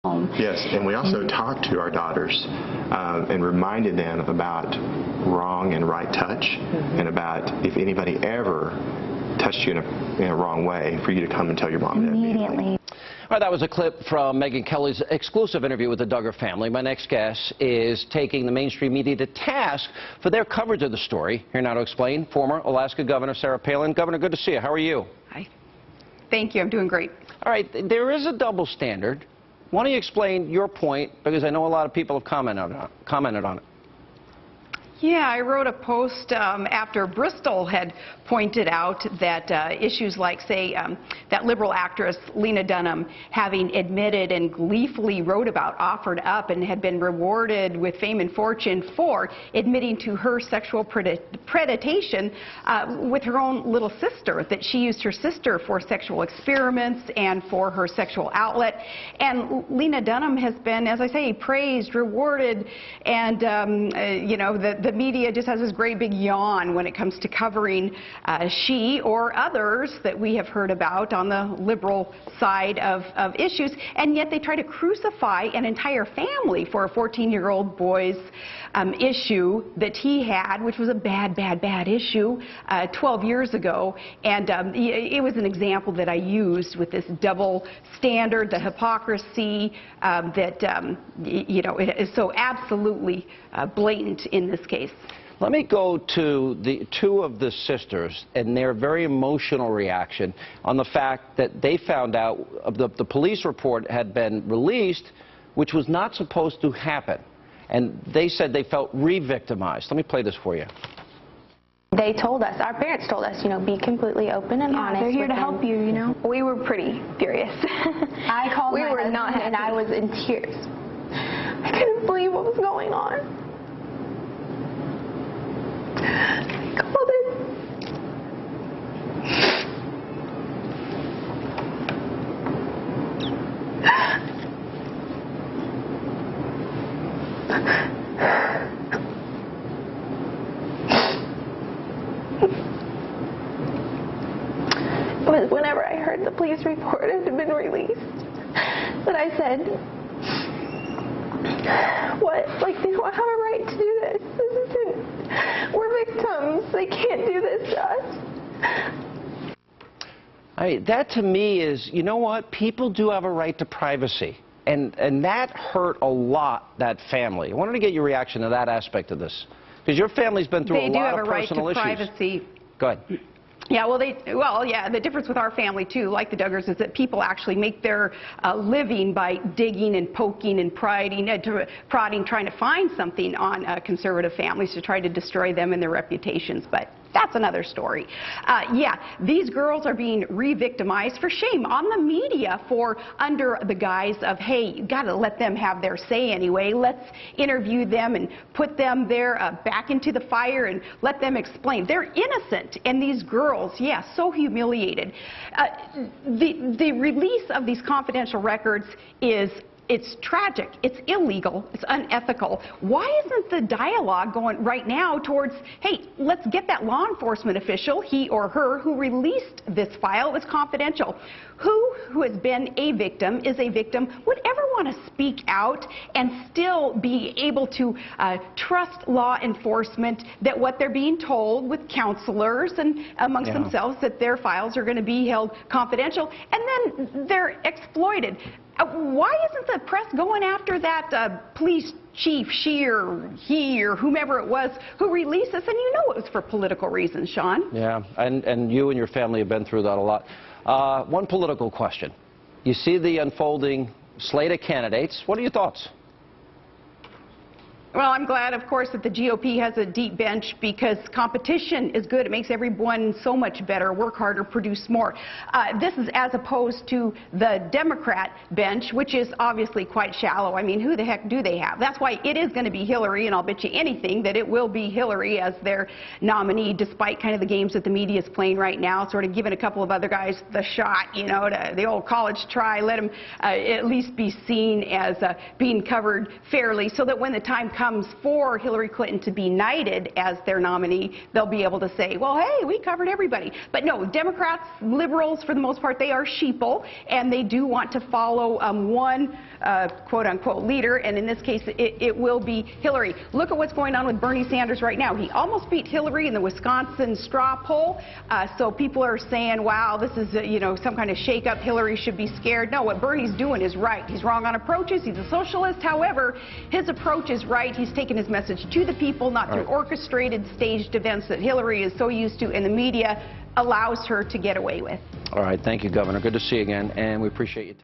Yes, and we also talked to our daughters and reminded them about wrong and right touch, and about if anybody ever touched you in a wrong way, for you to come and tell your mom immediately. All right, that was a clip from Megyn Kelly's exclusive interview with the Duggar family. My next guest is taking the mainstream media to task for their coverage of the story. Here now to explain, former Alaska Governor Sarah Palin. Governor, good to see you. How are you? Hi. Thank you. I'm doing great. All right, there is a double standard. Why don't you explain your point, because I know a lot of people have commented on it. Yeah, I wrote a post after Bristol had pointed out that issues like, say, that liberal actress Lena Dunham having admitted and gleefully wrote about, offered up, and had been rewarded with fame and fortune for admitting to her sexual predation with her own little sister, that she used her sister for sexual experiments and for her sexual outlet. And Lena Dunham has been, as I say, praised, rewarded, and, you know, the media just has this great big yawn when it comes to covering she or others that we have heard about on the liberal side of issues, and yet they try to crucify an entire family for a 14-year-old boy's issue that he had, which was a bad issue 12 years ago. And it was an example that I used with this double standard, the hypocrisy that, you know, it is so absolutely blatant in this case. Let me go to the two of the sisters and their very emotional reaction on the fact that they found out the police report had been released, which was not supposed to happen. And they said they felt re-victimized. Let me play this for you. They told us, our parents told us, you know, be completely open and honest. They're here to help you, you know. We were pretty furious. I called my husband and I was in tears. I couldn't believe what was going on. I called it. It was whenever I heard the police report had been released that I said, what? Like, they don't have a right to do this. This isn't, we're victims. They can't do this to us. That to me is, you know what? People do have a right to privacy. And that hurt a lot, that family. I wanted to get your reaction to that aspect of this. Because your family's been through a lot of personal issues. They do have a right to privacy. Go ahead. Yeah, well, yeah, the difference with our family, too, like the Duggars, is that people actually make their living by digging and poking and prodding, trying to find something on conservative families to try to destroy them and their reputations. But that's another story. Yeah, these girls are being re-victimized, for shame on the media, for under the guise of, hey, you got to let them have their say anyway. Let's interview them and put them there back into the fire and let them explain. They're innocent, and these girls, yeah, so humiliated. The release of these confidential records it's tragic, it's illegal, it's unethical. Why isn't the dialogue going right now towards, hey, let's get that law enforcement official, he or her, who released this file, it's confidential. Who has been a victim, is a victim, would ever want to speak out and still be able to trust law enforcement that what they're being told with counselors and amongst themselves that their files are going to be held confidential, and then they're exploited. Why isn't the press going after that police chief, she or he or whomever it was who released this? And you know it was for political reasons, Sean. Yeah, and you and your family have been through that a lot. One political question. You see the unfolding slate of candidates. What are your thoughts? Well, I'm glad, of course, that the GOP has a deep bench, because competition is good. It makes everyone so much better, work harder, produce more. This is as opposed to the Democrat bench, which is obviously quite shallow. I mean, who the heck do they have? That's why it is going to be Hillary, and I'll bet you anything that it will be Hillary as their nominee, despite kind of the games that the media is playing right now, sort of giving a couple of other guys the shot, you know, to the old college try, let them at least be seen as being covered fairly, so that when the time comes for Hillary Clinton to be knighted as their nominee, they'll be able to say, well, hey, we covered everybody. But no, Democrats, liberals, for the most part, they are sheeple, and they do want to follow one quote-unquote leader, and in this case, it will be Hillary. Look at what's going on with Bernie Sanders right now. He almost beat Hillary in the Wisconsin straw poll, so people are saying, wow, this is, some kind of shake-up. Hillary should be scared. No, what Bernie's doing is right. He's wrong on approaches. He's a socialist. However, his approach is right. He's taken his message to the people, not through orchestrated, staged events that Hillary is so used to and the media allows her to get away with. All right. Thank you, Governor. Good to see you again, and we appreciate you.